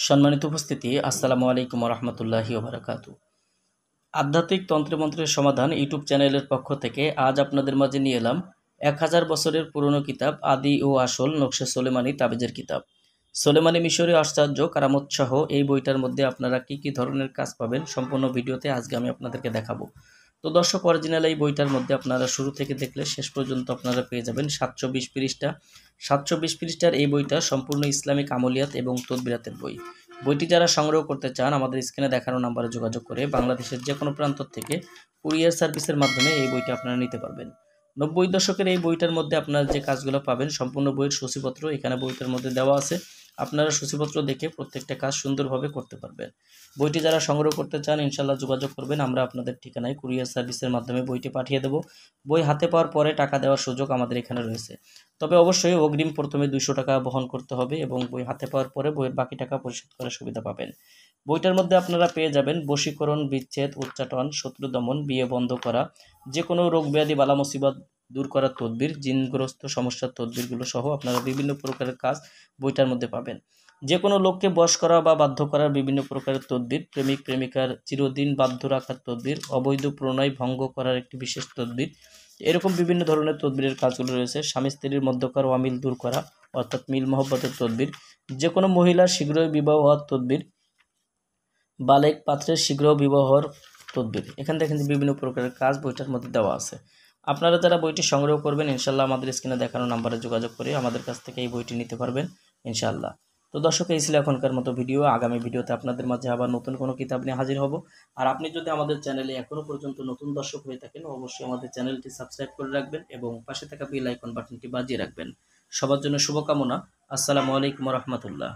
সম্মানিত উপস্থিতি, আসসালামু আলাইকুম রহমতুল্লাহি ওবারাকাতু। আধ্যাত্মিক তন্ত্রমন্ত্রের সমাধান ইউটিউব চ্যানেলের পক্ষ থেকে আজ আপনাদের মাঝে নিয়ে এলাম 1000 বছরের পুরনো কিতাব আদি ও আসল নকশে সোলেমানি তাবিজের কিতাব। সোলেমানি মিশরীয় আশ্চর্য কারামত সহ এই বইটার মধ্যে আপনারা কি কি ধরনের কাজ পাবেন সম্পূর্ণ ভিডিওতে আজকে আমি আপনাদেরকে দেখাবো। তো দর্শক, অরিজিনাল এই বইটার মধ্যে আপনারা শুরু থেকে দেখলে শেষ পর্যন্ত আপনারা পেয়ে যাবেন 720 পৃষ্ঠা। 720 পৃষ্ঠার এই বইটা সম্পূর্ণ ইসলামিক আমলিয়াত এবং তদবিরাতের বই। বইটি যারা সংগ্রহ করতে চান আমাদের স্ক্রিনে দেখানো নাম্বারে যোগাযোগ করে বাংলাদেশের যে কোনো প্রান্ত থেকে কুরিয়ার সার্ভিসের মাধ্যমে এই বইটা আপনারা নিতে পারবেন। 90 দশকের এই বইটার মধ্যে আপনারা যে কাজগুলো পাবেন সম্পূর্ণ বইয়ের সূচিপত্র এখানে বইটার মধ্যে দেওয়া আছে। আপনারা সূচিপত্র দেখে প্রত্যেকটা কাজ সুন্দরভাবে করতে পারবেন। বইটি যারা সংগ্রহ করতে চান ইনশাল্লাহ যোগাযোগ করবেন, আমরা আপনাদের ঠিকানায় কুরিয়ার সার্ভিসের মাধ্যমে বইটি পাঠিয়ে দেব। বই হাতে পাওয়ার পরে টাকা দেওয়ার সুযোগ আমাদের এখানে রয়েছে, তবে অবশ্যই অগ্রিম প্রথমে 200 টাকা বহন করতে হবে এবং বই হাতে পাওয়ার পরে বইয়ের বাকি টাকা পরিশোধ করার সুবিধা পাবেন। বইটার মধ্যে আপনারা পেয়ে যাবেন বশীকরণ, বিচ্ছেদ, উচ্চাটন, শত্রু দমন, বিয়ে বন্ধ করা, যে কোনো রোগ ব্যাধি বালা মুসিবত দূর করার তদবির, জিনগ্রস্ত সমস্যার তদবিরগুলো সহ আপনারা বিভিন্ন প্রকারের কাজ বইটার মধ্যে পাবেন। যে কোনো লোককে বশ করা বা বাধ্য করার বিভিন্ন প্রকারের তদবির, প্রেমিক প্রেমিকার চিরদিন বাধ্য রাখার তদবির, অবৈধ প্রণয় ভঙ্গ করার একটি বিশেষ তদবির, এরকম বিভিন্ন ধরনের তদবিরের কাজগুলো রয়েছে। স্বামী স্ত্রীর মধ্যকার অমিল দূর করা অর্থাৎ মিল মহব্বতের তদবির, যে কোনো মহিলার শীঘ্রই বিবাহ হওয়ার তদবির, বালেক পাত্রের শীঘ্র বিবাহ হওয়ার তদবির, এখান থেকে বিভিন্ন প্রকারের কাজ বইটার মধ্যে দেওয়া আছে। আপনারা যারা বইটি সংগ্রহ করবেন ইনশাল্লাহ আমাদের স্ক্রিনে দেখানো নাম্বারে যোগাযোগ করে আমাদের কাছ থেকে এই বইটি নিতে পারবেন ইনশাল্লাহ। তো দর্শক, এই ছিল এখনকার মতো ভিডিও। আগামী ভিডিওতে আপনাদের মাঝে আবার নতুন কোনো কিতাব নিয়ে হাজির হব। আর আপনি যদি আমাদের চ্যানেলে এখনও পর্যন্ত নতুন দর্শক হয়ে থাকেন অবশ্যই আমাদের চ্যানেলটি সাবস্ক্রাইব করে রাখবেন এবং পাশে থাকা বেল আইকন বাটনটি বাজিয়ে রাখবেন। সবার জন্য শুভকামনা। আসসালামু আলাইকুম রহমতুল্লাহ।